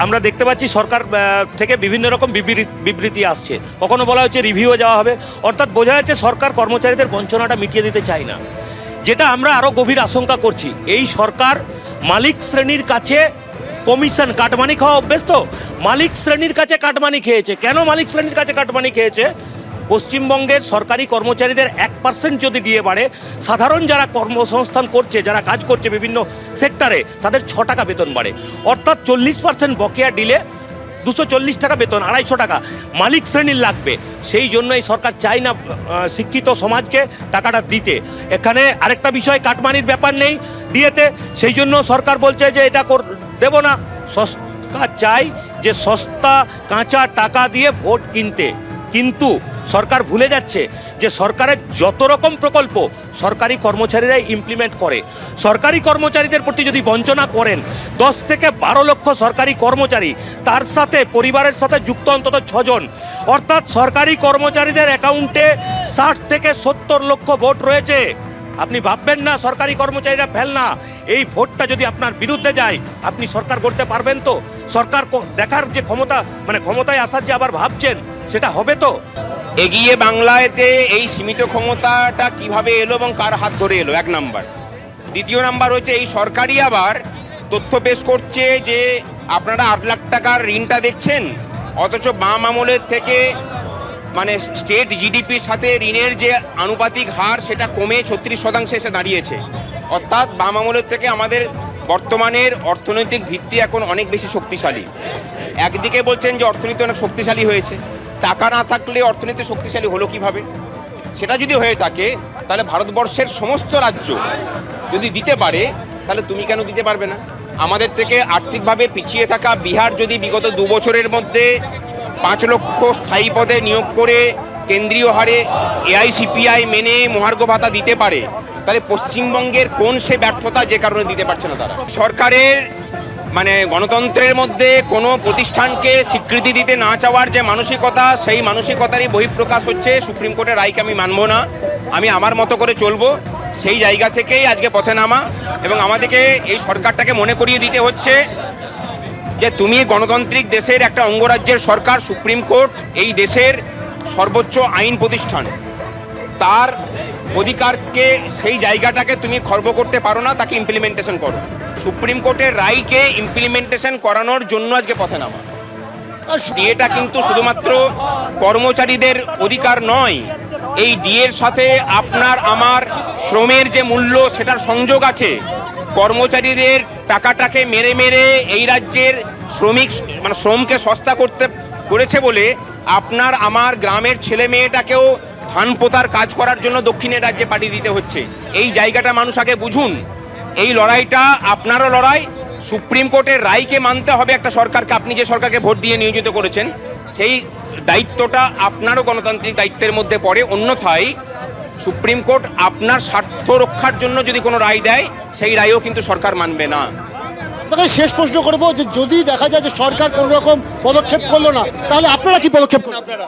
আমরা দেখতে পাচ্ছি সরকার থেকে বিভিন্ন রকম বিবৃতি আসছে, কখনো বলা হচ্ছে রিভিউ যাওয়া হবে, অর্থাৎ বোঝা যাচ্ছে সরকার কর্মচারীদের বঞ্চনাটা মিটিয়ে দিতে চায় না। যেটা আমরা আরও গভীর আশঙ্কা করছি, এই সরকার মালিক শ্রেণীর কাছে কমিশন কাটমানি খাওয়া অভ্যেস, তো মালিক শ্রেণীর কাছে কাটমানি খেয়েছে। কেন মালিক শ্রেণীর কাছে কাটমানি খেয়েছে? পশ্চিমবঙ্গের সরকারি কর্মচারীদের 1% যদি দিয়ে বাড়ে, সাধারণ যারা কর্মসংস্থান করছে, যারা কাজ করছে বিভিন্ন সেক্টরে, তাদের 6 টাকা বেতন বাড়ে। অর্থাৎ 40% বকেয়া দিলে 240 টাকা বেতন, 250 টাকা মালিক শ্রেণীর লাগবে। সেই জন্যই সরকার চায় না শিক্ষিত সমাজকে টাকাটা দিতে। এখানে আরেকটা বিষয়, কাটমানির ব্যাপার নেই ডিএতে, সেই জন্য সরকার বলছে যে এটা দেব না। সরকার চাই যে সস্তা কাঁচা টাকা দিয়ে ভোট কিনতে, কিন্তু সরকার ভুলে যাচ্ছে যে সরকারের যত রকম প্রকল্প সরকারি কর্মচারীরাই ইমপ্লিমেন্ট করে। সরকারি কর্মচারীদের প্রতি যদি বঞ্চনা করেন, 10 থেকে 12 লক্ষ সরকারি কর্মচারী, তার সাথে পরিবারের সাথে যুক্ত অন্তত 6 জন, অর্থাৎ সরকারি কর্মচারীদের অ্যাকাউন্টে 60 থেকে 70 লক্ষ ভোট রয়েছে। আপনি ভাববেন না সরকারি কর্মচারীরা ফেল না, এই ভোটটা যদি আপনার বিরুদ্ধে যায়, আপনি সরকার করতে পারবেন তো? সরকার দেখার যে ক্ষমতা, মানে ক্ষমতায় আসার যে আবার ভাবছেন, সেটা হবে তো? এগিয়ে বাংলাতে এই সীমিত ক্ষমতাটা কিভাবে এলো এবং কার হাত ধরে এলো, 1 নাম্বার। দ্বিতীয় নাম্বার হচ্ছে এই সরকারই আবার তথ্য পেশ করছে যে আপনারা 8 লাখ টাকার ঋণটা দেখছেন, অথচ বাম আমলের থেকে মানে স্টেট জিডিপির সাথে ঋণের যে আনুপাতিক হার সেটা কমে 36% এসে দাঁড়িয়েছে। অর্থাৎ বাম আমলের থেকে আমাদের বর্তমানের অর্থনৈতিক ভিত্তি এখন অনেক বেশি শক্তিশালী। একদিকে বলছেন যে অর্থনীতি অনেক শক্তিশালী হয়েছে, টাকা না থাকলে অর্থনীতি শক্তিশালী হলো কিভাবে? সেটা যদি হয়ে থাকে তাহলে ভারতবর্ষের সমস্ত রাজ্য যদি দিতে পারে, তাহলে তুমি কেন দিতে পারবে না? আমাদের থেকে আর্থিকভাবে পিছিয়ে থাকা বিহার যদি বিগত 2 বছরের মধ্যে 5 লক্ষ স্থায়ী পদে নিয়োগ করে কেন্দ্রীয় হারে এআইসিপিআই মেনে মহার্ঘ ভাতা দিতে পারে, তাহলে পশ্চিমবঙ্গের কোন সে ব্যর্থতা যে কারণে দিতে পারছে না তারা? সরকারের মানে গণতন্ত্রের মধ্যে কোনো প্রতিষ্ঠানকে স্বীকৃতি দিতে না চাওয়ার যে মানসিকতা, সেই মানসিকতারই বহিঃপ্রকাশ হচ্ছে। সুপ্রিম কোর্টের রায়কে আমি মানব না, আমি আমার মতো করে চলবো, সেই জায়গা থেকেই আজকে পথে নামা। এবং আমাদেরকে এই সরকারটাকে মনে করিয়ে দিতে হচ্ছে যে তুমি গণতান্ত্রিক দেশের একটা অঙ্গরাজ্যের সরকার, সুপ্রিম কোর্ট এই দেশের সর্বোচ্চ আইন প্রতিষ্ঠান, তার অধিকারকে, সেই জায়গাটাকে তুমি খর্ব করতে পারো না, তাকে ইমপ্লিমেন্টেশন করো। সুপ্রিম কোর্টের রায়কে ইমপ্লিমেন্টেশন করানোর জন্য আজকে পথে নামা। ডিএটা কিন্তু শুধুমাত্র কর্মচারীদের অধিকার নয়, এই ডিএর সাথে আপনার আমার শ্রমের যে মূল্য সেটার সংযোগ আছে। কর্মচারীদের টাকাটাকে মেরে মেরে এই রাজ্যের শ্রমিক মানে শ্রমকে সস্তা করেছে বলে আপনার আমার গ্রামের ছেলে মেয়েটাকেও ধান পোতার কাজ করার জন্য দক্ষিণের রাজ্যে পাঠিয়ে দিতে হচ্ছে। এই জায়গাটা মানুষ আগে বুঝুন। এই লড়াইটা আপনারও লড়াই, সুপ্রিম কোর্টের রায়কে মানতে হবে একটা সরকারকে। আপনি যে সরকারকে ভোট দিয়ে নিয়োজিত করেছেন, সেই দায়িত্বটা আপনারও গণতান্ত্রিক দায়িত্বের মধ্যে পড়ে। অন্যথায় সুপ্রিম কোর্ট আপনার স্বার্থ রক্ষার জন্য যদি কোনো রায় দেয়, সেই রায়ও কিন্তু সরকার মানবে না। আপনাকে শেষ প্রশ্ন করবো যে যদি দেখা যায় যে সরকার কোনো রকম পদক্ষেপ করলো না, তাহলে আপনারা কি পদক্ষেপ করবেন?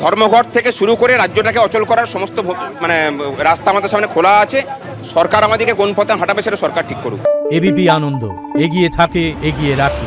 ধর্মঘট থেকে শুরু করে রাজ্যটাকে অচল করার সমস্ত মানে রাস্তা আমাদের সামনে খোলা আছে। সরকার আমাদেরকে কোন পথে হাঁটাবে সেটা সরকার ঠিক করুক। এবিপি আনন্দ, এগিয়ে থাকে, এগিয়ে রাখে।